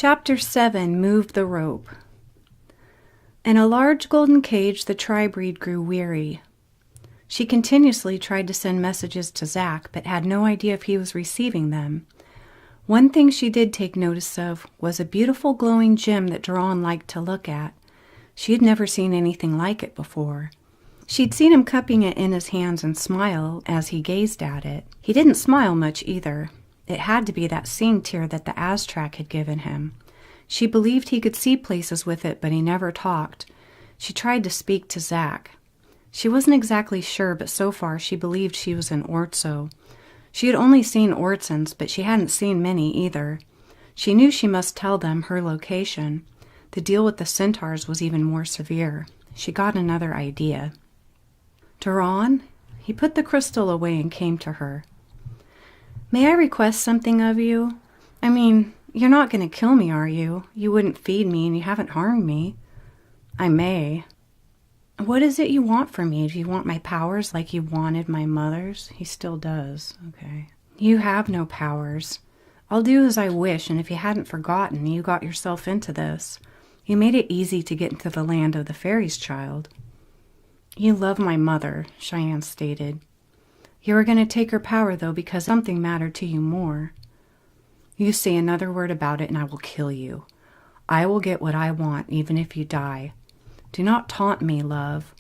Chapter 7. Move the Rope. In a large golden cage, the tri-breed grew weary. She continuously tried to send messages to Zach, but had no idea if he was receiving them. One thing she did take notice of was a beautiful glowing gem that Duran liked to look at. She had never seen anything like it before. She'd seen him cupping it in his hands and smile as he gazed at it. He didn't smile much either. It had to be that seeing tear that the Aztrac had given him. She believed he could see places with it, but he never talked. She tried to speak to Zach. She wasn't exactly sure, but so far she believed she was in Ortso. She had only seen Ortsons, but she hadn't seen many either. She knew she must tell them her location. The deal with the centaurs was even more severe. She got another idea. Duran? He put the crystal away and came to her. May I request something of you? I mean, you're not going to kill me, are you? You wouldn't feed me and you haven't harmed me. I may. What is it you want from me? Do you want my powers like you wanted my mother's? He still does. Okay. You have no powers. I'll do as I wish, and if you hadn't forgotten, you got yourself into this. You made it easy to get into the land of the fairies, child. You love my mother, Cheyenne stated. You were going to take her power, though, because something mattered to you more. You say another word about it, and I will kill you. I will get what I want, even if you die. Do not taunt me, love.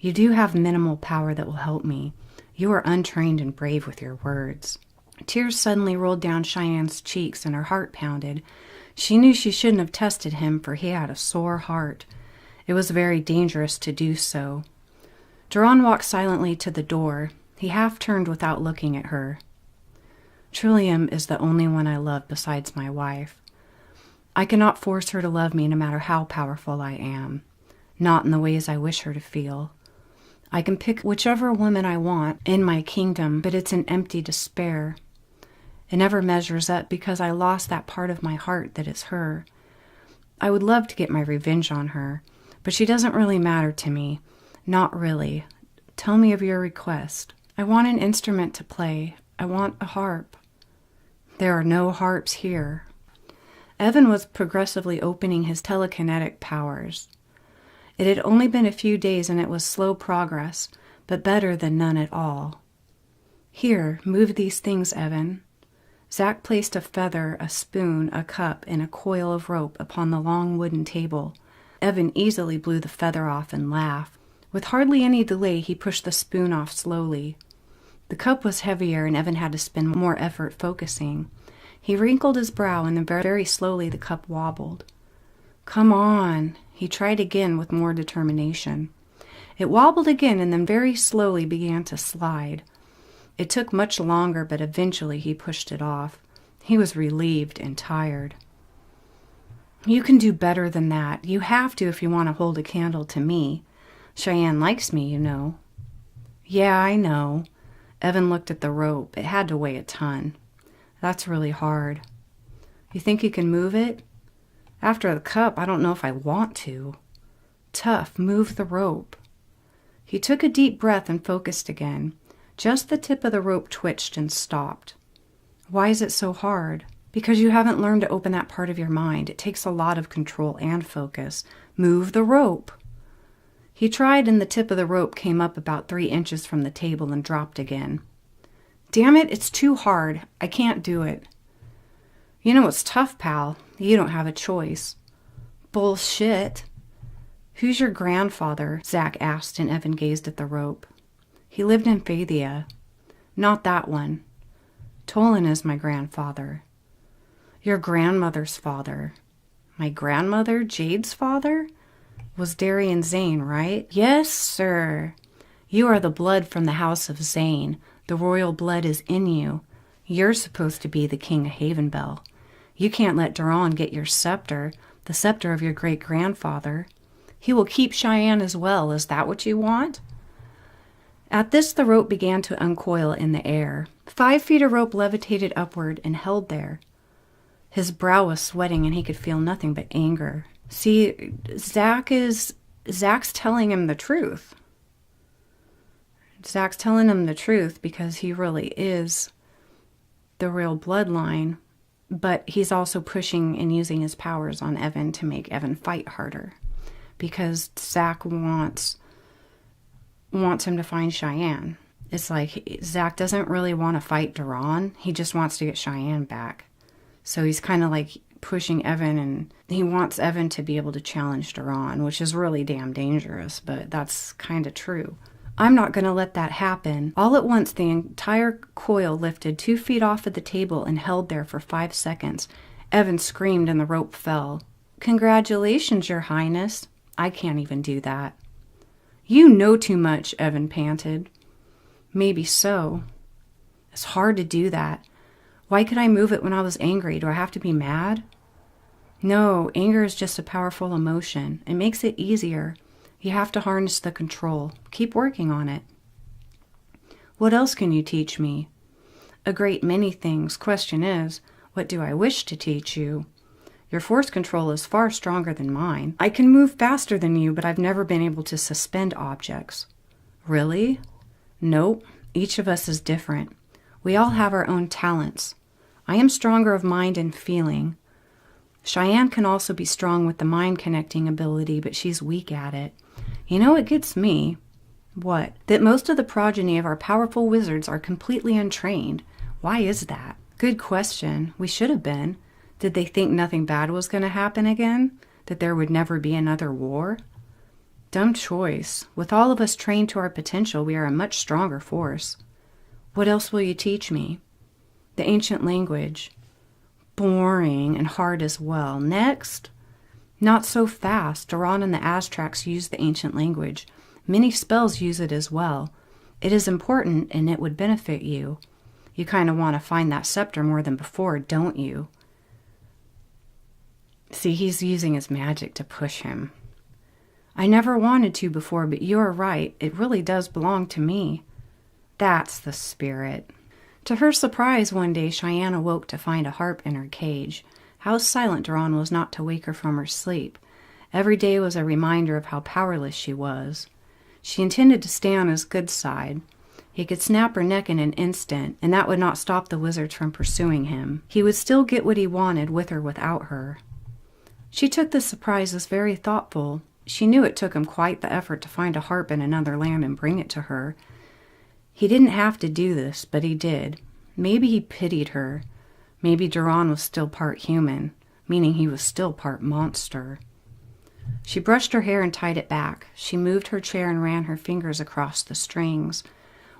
You do have minimal power that will help me. You are untrained and brave with your words. Tears suddenly rolled down Cheyenne's cheeks, and her heart pounded. She knew she shouldn't have tested him, for he had a sore heart. It was very dangerous to do so. Duran walked silently to the door. He half turned without looking at her. Trillium is the only one I love besides my wife. I cannot force her to love me no matter how powerful I am. Not in the ways I wish her to feel. I can pick whichever woman I want in my kingdom, but it's an empty despair. It never measures up because I lost that part of my heart that is her. I would love to get my revenge on her, but she doesn't really matter to me. Not really. Tell me of your request. I want an instrument to play. I want a harp. There are no harps here. Evan was progressively opening his telekinetic powers. It had only been a few days and it was slow progress, but better than none at all. Here, move these things, Evan. Zach placed a feather, a spoon, a cup, and a coil of rope upon the long wooden table. Evan easily blew the feather off and laughed. With hardly any delay, he pushed the spoon off slowly. The cup was heavier, and Evan had to spend more effort focusing. He wrinkled his brow, and then very slowly the cup wobbled. Come on. He tried again with more determination. It wobbled again, and then very slowly began to slide. It took much longer, but eventually he pushed it off. He was relieved and tired. You can do better than that. You have to if you want to hold a candle to me. Cheyenne likes me, you know. Yeah, I know. Evan looked at the rope. It had to weigh a ton. That's really hard. You think you can move it? After the cup, I don't know if I want to. Tough, move the rope. He took a deep breath and focused again. Just the tip of the rope twitched and stopped. Why is it so hard? Because you haven't learned to open that part of your mind. It takes a lot of control and focus. Move the rope. He tried, and the tip of the rope came up about 3 inches from the table and dropped again. Damn it, it's too hard. I can't do it. You know it's tough, pal. You don't have a choice. Bullshit. Who's your grandfather? Zach asked, and Evan gazed at the rope. He lived in Phadia. Not that one. Tolan is my grandfather. Your grandmother's father. My grandmother, Jade's father? Was Darian Zane, right? Yes, sir. You are the blood from the house of Zane. The royal blood is in you. You're supposed to be the king of HAVENBELL. You can't let Duran get your scepter, the scepter of your great-grandfather. He will keep Cheyenne as well. Is that what you want? At this, the rope began to uncoil in the air. 5 feet of rope levitated upward and held there. His brow was sweating, and he could feel nothing but anger. See, Zach's telling him the truth. Zach's telling him the truth because he really is the real bloodline. But he's also pushing and using his powers on Evan to make Evan fight harder. Because Zach wants him to find Cheyenne. It's like Zach doesn't really want to fight Duran. He just wants to get Cheyenne back. So he's kind of like pushing Evan, and he wants Evan to be able to challenge Duran, which is really damn dangerous, but that's kind of true. I'm not going to let that happen. All at once, the entire coil lifted 2 feet off of the table and held there for 5 seconds. Evan screamed and the rope fell. "Congratulations, Your Highness." "I can't even do that." "You know too much," Evan panted. "Maybe so. It's hard to do that. Why could I move it when I was angry? Do I have to be mad?" "No, anger is just a powerful emotion. It makes it easier. You have to harness the control. Keep working on it." "What else can you teach me?" "A great many things. Question is, what do I wish to teach you? Your force control is far stronger than mine. I can move faster than you, but I've never been able to suspend objects." "Really?" "Nope. Each of us is different. We all have our own talents. I am stronger of mind and feeling. Cheyenne can also be strong with the mind-connecting ability, but she's weak at it. You know what gets me?" "What?" "That most of the progeny of our powerful wizards are completely untrained. Why is that?" "Good question. We should have been. Did they think nothing bad was going to happen again? That there would never be another war?" "Dumb choice. With all of us trained to our potential, we are a much stronger force." "What else will you teach me?" "The ancient language." "Boring and hard as well. Next." "Not so fast. Duran and the Aztracs use the ancient language. Many spells use it as well. It is important, and it would benefit you. You kind of want to find that scepter more than before, don't you?" See, he's using his magic to push him. "I never wanted to before, but you're right. It really does belong to me." "That's the spirit." To her surprise, one day Cheyenne awoke to find a harp in her cage. How silent Duran was not to wake her from her sleep. Every day was a reminder of how powerless she was. She intended to stay on his good side. He could snap her neck in an instant, and that would not stop the wizards from pursuing him. He would still get what he wanted with or without her. She took this surprise as very thoughtful. She knew it took him quite the effort to find a harp in another land and bring it to her. He didn't have to do this, but he did. Maybe he pitied her. Maybe Duran was still part human, meaning he was still part monster. She brushed her hair and tied it back. She moved her chair and ran her fingers across the strings.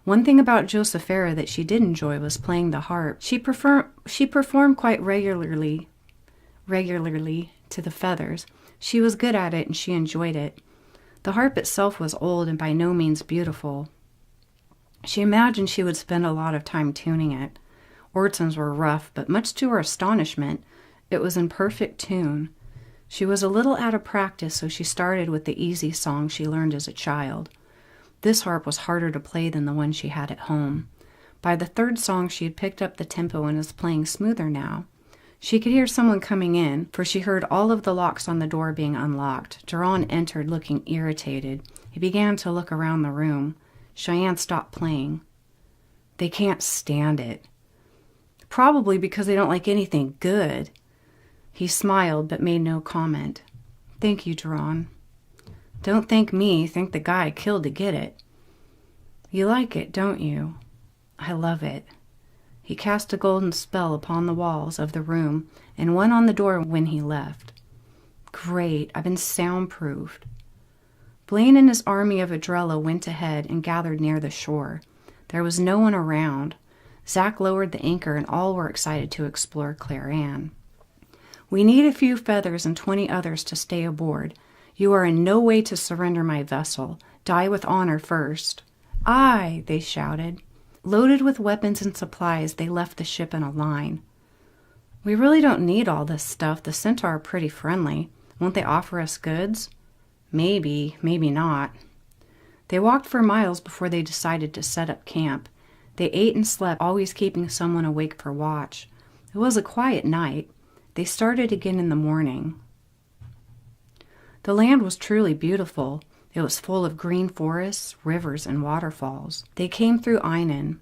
One thing about Josephera that she did enjoy was playing the harp. She performed quite regularly to the feathers. She was good at it and she enjoyed it. The harp itself was old and by no means beautiful. She imagined she would spend a lot of time tuning it. Ortsons were rough, but much to her astonishment, it was in perfect tune. She was a little out of practice, so she started with the easy song she learned as a child. This harp was harder to play than the one she had at home. By the third song, she had picked up the tempo and was playing smoother now. She could hear someone coming in, for she heard all of the locks on the door being unlocked. Duran entered, looking irritated. He began to look around the room. Cheyenne stopped playing. "They can't stand it." "Probably because they don't like anything good." He smiled, but made no comment. "Thank you, Duran." "Don't thank me. Thank the guy I killed to get it." "You like it, don't you?" "I love it." He cast a golden spell upon the walls of the room and one on the door when he left. "Great, I've been soundproofed." Blaine and his army of Adrella went ahead and gathered near the shore. There was no one around. Zach lowered the anchor and all were excited to explore Claire Anne. "We need a few feathers and 20 others to stay aboard. You are in no way to surrender my vessel. Die with honor first." "Aye," they shouted. Loaded with weapons and supplies, they left the ship in a line. "We really don't need all this stuff. The Centaur are pretty friendly. Won't they offer us goods?" "Maybe, maybe not." They walked for miles before they decided to set up camp. They ate and slept, always keeping someone awake for watch. It was a quiet night. They started again in the morning. The land was truly beautiful. It was full of green forests, rivers, and waterfalls. They came through Einan.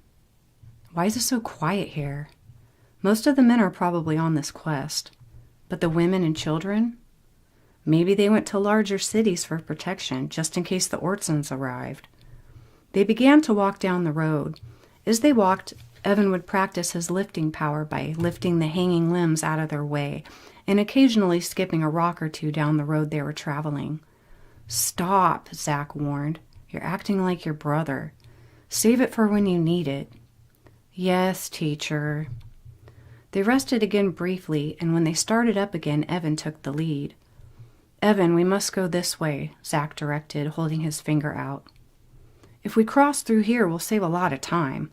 "Why is it so quiet here?" Most of the men are probably on this quest. But the women and children? Maybe they went to larger cities for protection, just in case the Ortsons arrived. They began to walk down the road. As they walked, Evan would practice his lifting power by lifting the hanging limbs out of their way and occasionally skipping a rock or two down the road they were traveling. "Stop," Zach warned. "You're acting like your brother. Save it for when you need it." "Yes, teacher." They rested again briefly, and when they started up again, Evan took the lead. "Evan, we must go this way," Zach directed, holding his finger out. "If we cross through here, we'll save a lot of time."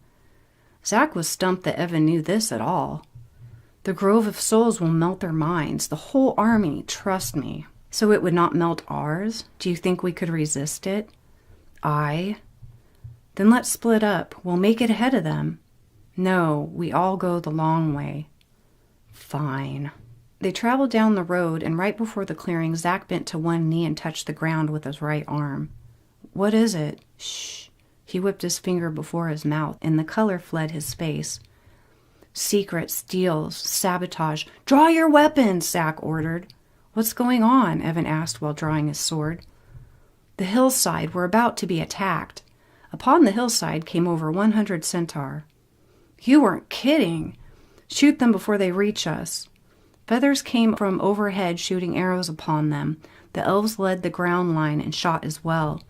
Zach was stumped that Evan knew this at all. "The Grove of Souls will melt their minds, the whole army, trust me." "So it would not melt ours? Do you think we could resist it?" "Aye." "Then let's split up. We'll make it ahead of them." "No, we all go the long way." "Fine." They traveled down the road, and right before the clearing, Zach bent to one knee and touched the ground with his right arm. "What is it?" "Shh." He whipped his finger before his mouth, and the color fled his face. "Secrets, deals, sabotage. Draw your weapons," Zach ordered. "What's going on?" Evan asked while drawing his sword. "The hillside. We're about to be attacked." Upon the hillside came over 100 centaur. "You weren't kidding." "Shoot them before they reach us." Feathers came from overhead, shooting arrows upon them. The elves led the ground line and shot as well.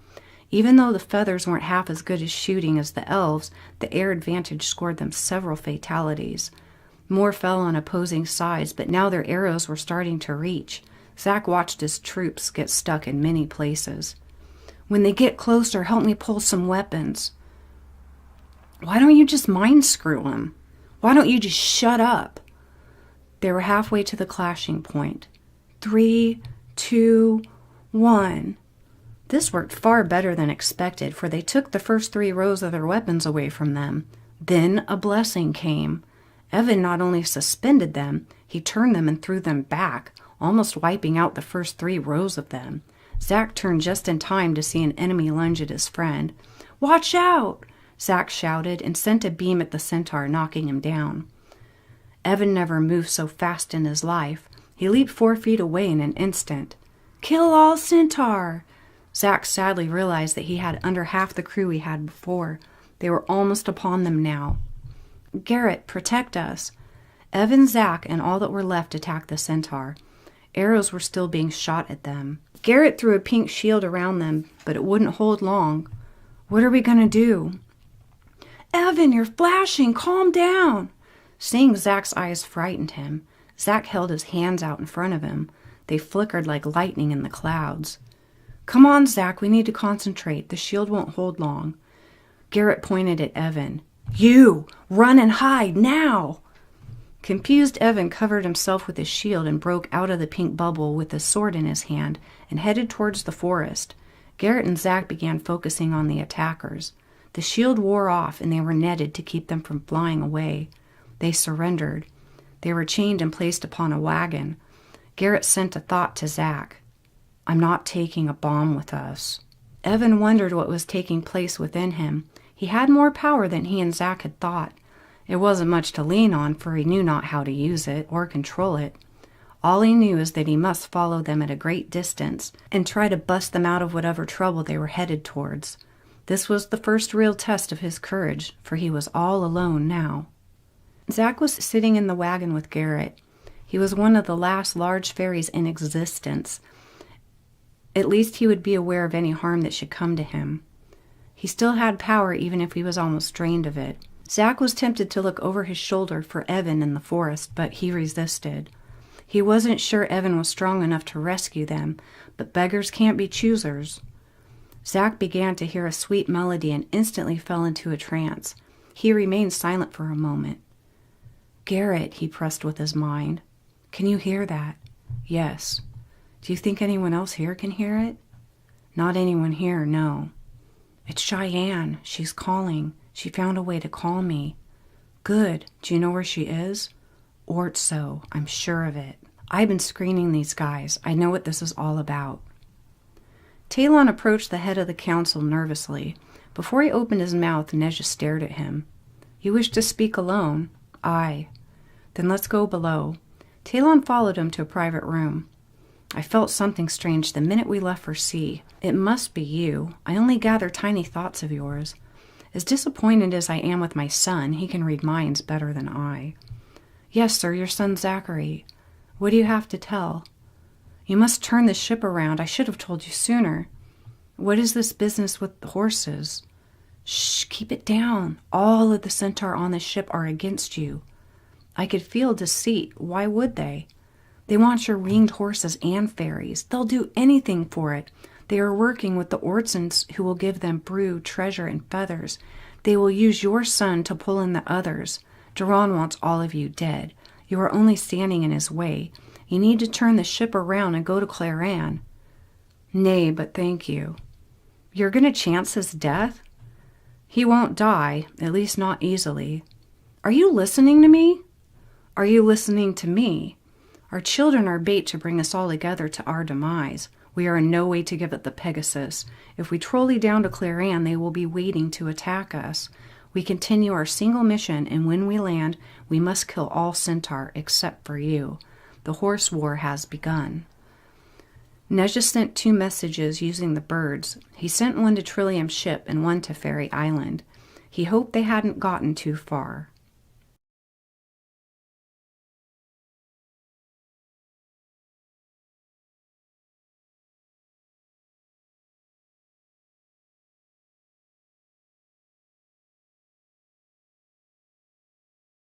Even though the feathers weren't half as good as shooting as the elves, the air advantage scored them several fatalities. More fell on opposing sides, but now their arrows were starting to reach. Zach watched his troops get stuck in many places. "When they get closer, help me pull some weapons." "Why don't you just mind screw them? Why don't you just shut up?" They were halfway to the clashing point. 3, 2, 1. This worked far better than expected, for they took the first 3 rows of their weapons away from them. Then a blessing came. Evan not only suspended them, he turned them and threw them back, almost wiping out the first 3 rows of them. Zach turned just in time to see an enemy lunge at his friend. "Watch out!" Zach shouted and sent a beam at the centaur, knocking him down. Evan never moved so fast in his life. He leaped 4 feet away in an instant. "Kill all centaur!" Zach sadly realized that he had under half the crew he had before. They were almost upon them now. "Garrett, protect us." Evan, Zach, and all that were left attacked the centaur. Arrows were still being shot at them. Garrett threw a pink shield around them, but it wouldn't hold long. "What are we going to do?" "Evan, you're flashing. Calm down." Seeing Zach's eyes frightened him. Zach held his hands out in front of him. They flickered like lightning in the clouds. "Come on, Zach, we need to concentrate. The shield won't hold long." Garrett pointed at Evan. "You! Run and hide, now!" Confused Evan covered himself with his shield and broke out of the pink bubble with his sword in his hand and headed towards the forest. Garrett and Zach began focusing on the attackers. The shield wore off, and they were netted to keep them from flying away. They surrendered. They were chained and placed upon a wagon. Garrett sent a thought to Zach. "I'm not taking a bomb with us." Evan wondered what was taking place within him. He had more power than he and Zach had thought. It wasn't much to lean on, for he knew not how to use it or control it. All he knew is that he must follow them at a great distance and try to bust them out of whatever trouble they were headed towards. This was the first real test of his courage, for he was all alone now. Zach was sitting in the wagon with Garrett. He was one of the last large fairies in existence. At least he would be aware of any harm that should come to him. He still had power even if he was almost drained of it. Zach was tempted to look over his shoulder for Evan in the forest, but he resisted. He wasn't sure Evan was strong enough to rescue them, but beggars can't be choosers. Zach began to hear a sweet melody and instantly fell into a trance. He remained silent for a moment. "Garrett," he pressed with his mind. "Can you hear that?" "Yes." "Do you think anyone else here can hear it?" "Not anyone here, no." "It's Cheyenne. She's calling. She found a way to call me." "Good. Do you know where she is?" "Ortso. I'm sure of it. I've been screening these guys. I know what this is all about." Talon approached the head of the council nervously. Before he opened his mouth, Neja stared at him. "You wish to speak alone?" "Aye." Then let's go below. Talon followed him to a private room. I felt something strange the minute we left for sea. It must be you. I only gather tiny thoughts of yours. As disappointed as I am with my son, he can read minds better than I. Yes, sir, your son Zachary. What do you have to tell? You must turn the ship around. I should have told you sooner. What is this business with the horses? Shh, keep it down. All of the centaur on the ship are against you. I could feel deceit. Why would they? They want your winged horses and fairies. They'll do anything for it. They are working with the Ortsons, who will give them brew, treasure, and feathers. They will use your son to pull in the others. Duran wants all of you dead. You are only standing in his way. You need to turn the ship around and go to Claran. Nay, but thank you. You're going to chance his death? He won't die, at least not easily. Are you listening to me? Are you listening to me? Our children are bait to bring us all together to our demise. We are in no way to give up the Pegasus. If we trolley down to Claran, they will be waiting to attack us. We continue our single mission, and when we land, we must kill all centaur except for you. The horse war has begun. Neja sent 2 messages using the birds. He sent one to Trillium's ship and one to Fairy Island. He hoped they hadn't gotten too far.